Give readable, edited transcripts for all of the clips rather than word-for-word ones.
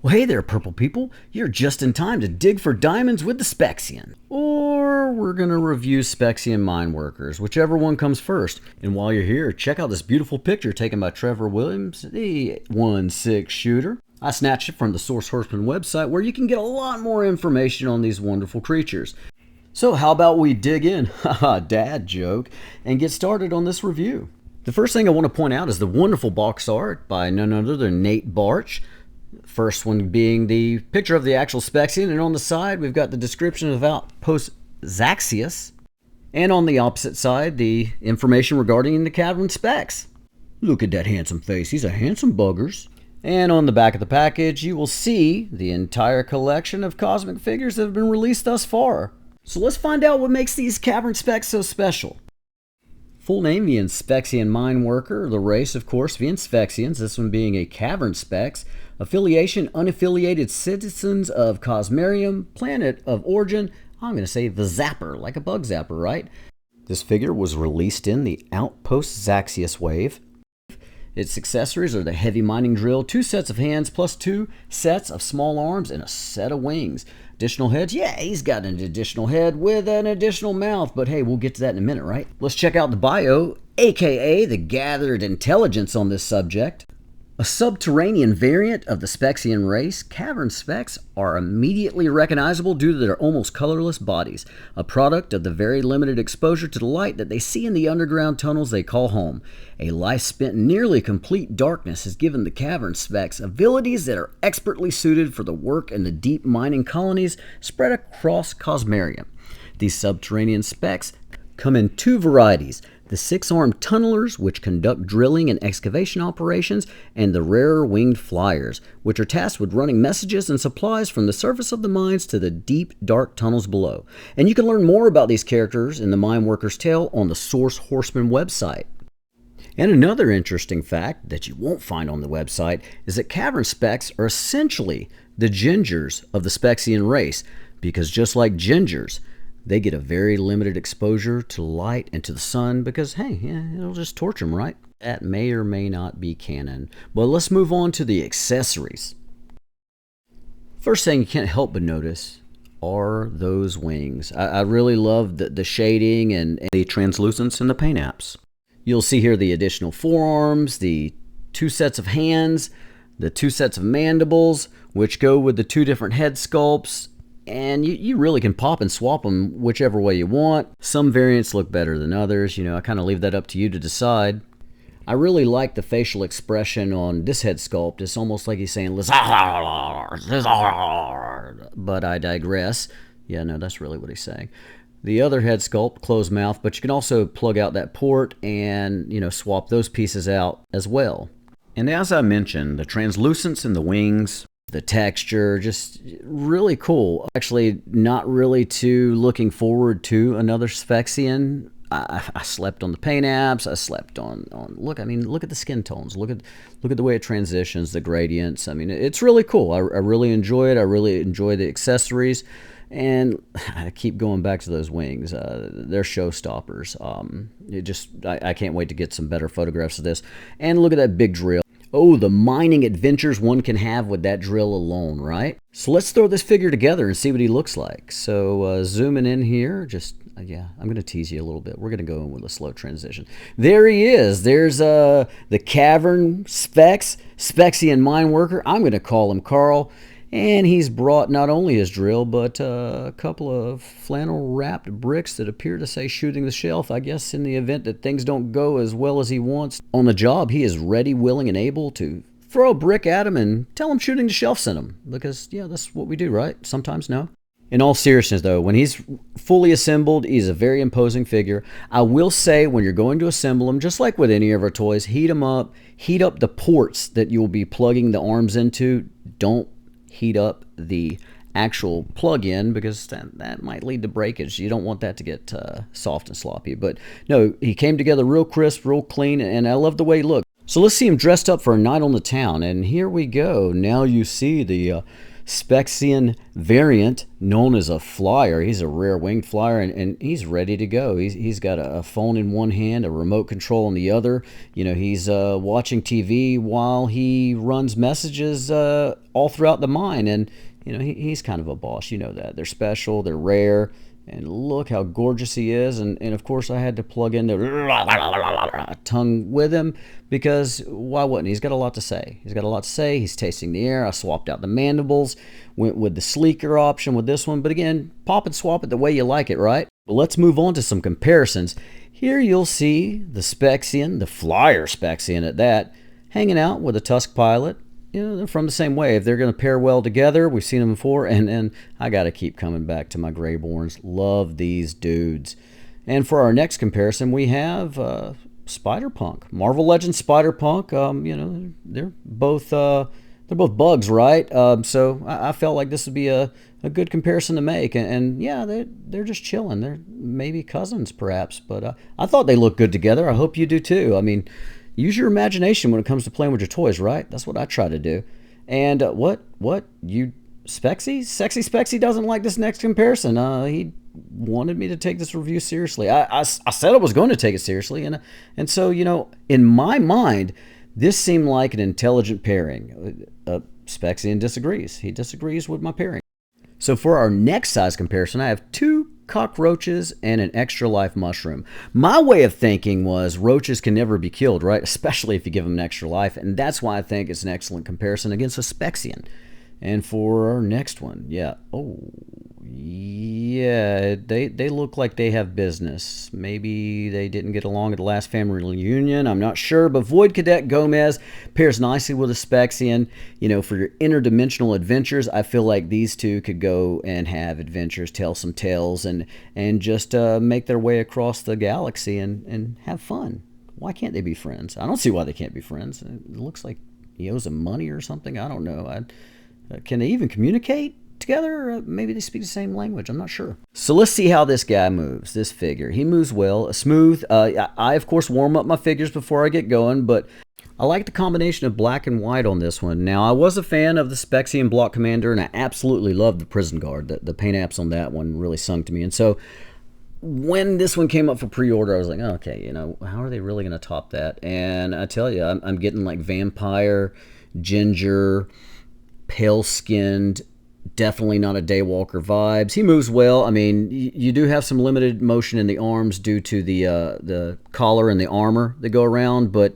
Well, hey there, purple people. You're just in time to dig for diamonds with the Sphexxian. Or we're going to review Sphexxian mine workers, whichever one comes first. And while you're here, check out this beautiful picture taken by Trevor Williams, the 1/6 shooter. I snatched it from the Four Horsemen website where you can get a lot more information on these wonderful creatures. So how about we dig in, haha, dad joke, and get started on this review. The first thing I want to point out is the wonderful box art by none other than Nate Barch. First one being the picture of the actual Sphexxian, and on the side we've got the description of outpost Zaxius, and on the opposite side the information regarding the cavern specs. Look at that handsome face, he's a handsome buggers. And on the back of the package you will see the entire collection of cosmic figures that have been released thus far. So let's find out what makes these cavern specs so special. Full name, the Sphexxian mine worker. The race, of course, the Sphexxians, this one being a cavern specs. Affiliation, unaffiliated citizens of Cosmarium. Planet of origin, I'm going to say the Zapper, like a bug zapper, right? This figure was released in the Outpost Zaxius wave. Its accessories are the heavy mining drill, 2 sets of hands, plus 2 sets of small arms, and a set of wings. Additional heads? Yeah, he's got an additional head with an additional mouth, but hey, we'll get to that in a minute, right? Let's check out the bio, aka the gathered intelligence on this subject. A subterranean variant of the Sphexxian race, cavern specs are immediately recognizable due to their almost colorless bodies, a product of the very limited exposure to the light that they see in the underground tunnels they call home. A life spent in nearly complete darkness has given the cavern specs abilities that are expertly suited for the work in the deep mining colonies spread across Cosmarium. These subterranean specs come in 2 varieties: the 6-armed tunnelers, which conduct drilling and excavation operations, and the rarer winged flyers, which are tasked with running messages and supplies from the surface of the mines to the deep, dark tunnels below. And you can learn more about these characters in the Mine Worker's Tale on the Four Horsemen website. And another interesting fact that you won't find on the website is that cavern specs are essentially the gingers of the Sphexxian race, because just like gingers, they get a very limited exposure to light and to the sun because, hey, yeah, it'll just torch them, right? That may or may not be canon. But let's move on to the accessories. First thing you can't help but notice are those wings. I really love the shading and the translucence in the paint apps. You'll see here the additional forearms, the 2 sets of hands, the 2 sets of mandibles, which go with the 2 different head sculpts. And you really can pop and swap them whichever way you want. Some variants look better than others. I kind of leave that up to you to decide. I really like the facial expression on this head sculpt. It's almost like he's saying, Lizard, but I digress. Yeah, no, that's really what he's saying. The other head sculpt, closed mouth, but you can also plug out that port and, swap those pieces out as well. And as I mentioned, the translucence in the wings, the texture, just really cool. Actually, not really too looking forward to another Sphexxian. I slept on the paint apps. I slept on look at the skin tones. Look at the way it transitions, the gradients. It's really cool. I really enjoy it. I really enjoy the accessories. And I keep going back to those wings. They're showstoppers. I can't wait to get some better photographs of this. And look at that big drill. Oh, the mining adventures one can have with that drill alone, right? So let's throw this figure together and see what he looks like. So zooming in here, yeah, I'm going to tease you a little bit. We're going to go in with a slow transition. There he is. There's the cavern Sphexxian mine worker. I'm going to call him Carl. And he's brought not only his drill, but a couple of flannel-wrapped bricks that appear to say shooting the shelf. I guess in the event that things don't go as well as he wants on the job, he is ready, willing, and able to throw a brick at him and tell him shooting the shelf sent him. Because, yeah, that's what we do, right? Sometimes, no. In all seriousness, though, when he's fully assembled, he's a very imposing figure. I will say, when you're going to assemble him, just like with any of our toys, heat them up. Heat up the ports that you'll be plugging the arms into. Don't heat up the actual plug-in because that might lead to breakage. You don't want that to get soft and sloppy. But no, he came together real crisp, real clean, and I love the way he looked. So let's see him dressed up for a night on the town. And here we go. Now you see the Sphexxian variant known as a flyer. He's a rare winged flyer, and he's ready to go. He's got a phone in one hand, a remote control in the other. He's watching TV while he runs messages all throughout the mine, and he's kind of a boss. You know that. They're special, they're rare, and look how gorgeous he is. And of course I had to plug in the tongue with him, because why wouldn't he? He's got a lot to say. He's tasting the air. I swapped out the mandibles, went with the sleeker option with this one, but again, pop and swap it the way you like it, right? But let's move on to some comparisons. Here you'll see the Sphexxian, the flyer Sphexxian at that, hanging out with a Tusk Pilot. They're from the same wave. They're going to pair well together. We've seen them before, and I got to keep coming back to my Greyborns. Love these dudes. And for our next comparison, we have Spider-Punk, Marvel Legends Spider-Punk. They're both bugs, right? So I felt like this would be a good comparison to make. And yeah, they're just chilling. They're maybe cousins, perhaps, but I thought they looked good together. I hope you do too. I mean, use your imagination when it comes to playing with your toys, right? That's what I try to do. And what you Sexy Spexy doesn't like this next comparison. He wanted me to take this review seriously. I said I was going to take it seriously, and so in my mind, this seemed like an intelligent pairing. Spexian disagrees. He disagrees with my pairing. So for our next size comparison, I have two cockroaches and an extra life mushroom. My way of thinking was roaches can never be killed, right? Especially if you give them an extra life, and that's why I think it's an excellent comparison against a Sphexxian. And for our next one, yeah, they look like they have business. Maybe they didn't get along at the last family reunion. I'm not sure, but Void Cadet Gomez pairs nicely with a Sphexxian. For your interdimensional adventures, I feel like these two could go and have adventures, tell some tales, and just make their way across the galaxy and have fun. Why can't they be friends? I don't see why they can't be friends. It looks like he owes him money or something. I don't know. Can they even communicate together? Or maybe they speak the same language. I'm not sure. So let's see how this guy moves, this figure. He moves well, smooth. I, of course, warm up my figures before I get going, but I like the combination of black and white on this one. Now, I was a fan of the Sphexxian Block Commander, and I absolutely loved the Prison Guard. The paint apps on that one really sung to me. And so when this one came up for pre-order, I was like, oh, okay, how are they really going to top that? And I tell you, I'm getting like vampire, ginger, pale-skinned, definitely not a Daywalker vibes. He moves well. I mean, you do have some limited motion in the arms due to the collar and the armor that go around, but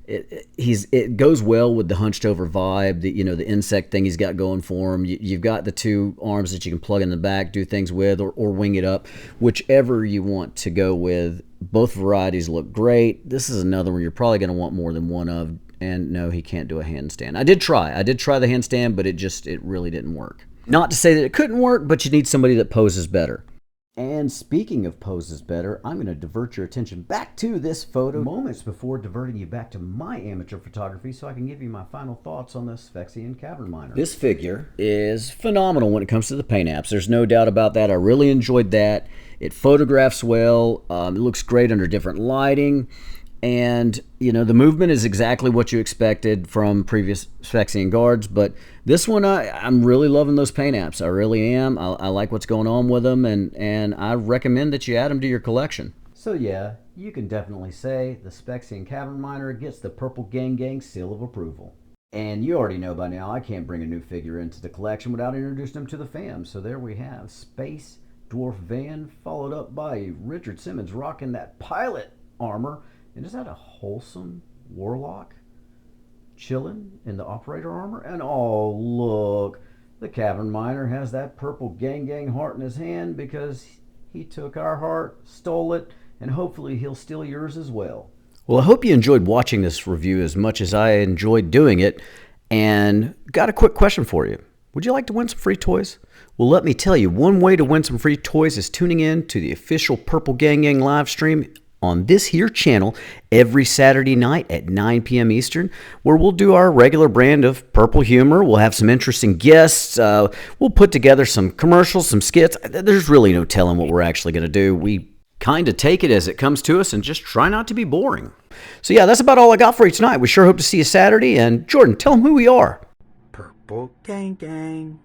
it goes well with the hunched over vibe, the insect thing he's got going for him. You've got the two arms that you can plug in the back, do things with, or wing it up, whichever you want to go with. Both varieties look great. This is another one you're probably going to want more than one of. And no, he can't do a handstand. I did try the handstand, but it really didn't work. Not to say that it couldn't work, but you need somebody that poses better. And speaking of poses better, I'm going to divert your attention back to this photo moments before diverting you back to my amateur photography so I can give you my final thoughts on the Sphexxian Cavern Miner. This figure is phenomenal when it comes to the paint apps. There's no doubt about that. I really enjoyed that. It photographs well. It looks great under different lighting. And, the movement is exactly what you expected from previous Sphexxian guards. But this one, I'm really loving those paint apps. I really am. I like what's going on with them. And I recommend that you add them to your collection. So, yeah, you can definitely say the Sphexxian Cavern Miner gets the purpleganggang seal of approval. And you already know by now I can't bring a new figure into the collection without introducing them to the fam. So there we have Space Dwarf Van, followed up by Richard Simmons rocking that pilot armor. And is that a wholesome warlock chilling in the operator armor? And oh, look, the Cavern Miner has that purpleganggang heart in his hand because he took our heart, stole it, and hopefully he'll steal yours as well. Well, I hope you enjoyed watching this review as much as I enjoyed doing it. And got a quick question for you. Would you like to win some free toys? Well, let me tell you, one way to win some free toys is tuning in to the official Purpleganggang live stream on this here channel every Saturday night at 9 p.m. Eastern, where we'll do our regular brand of purple humor. We'll have some interesting guests. We'll put together some commercials, some skits. There's really no telling what we're actually going to do. We kind of take it as it comes to us and just try not to be boring. So yeah, that's about all I got for you tonight. We sure hope to see you Saturday. And Jordan, tell them who we are. Purple Gang Gang.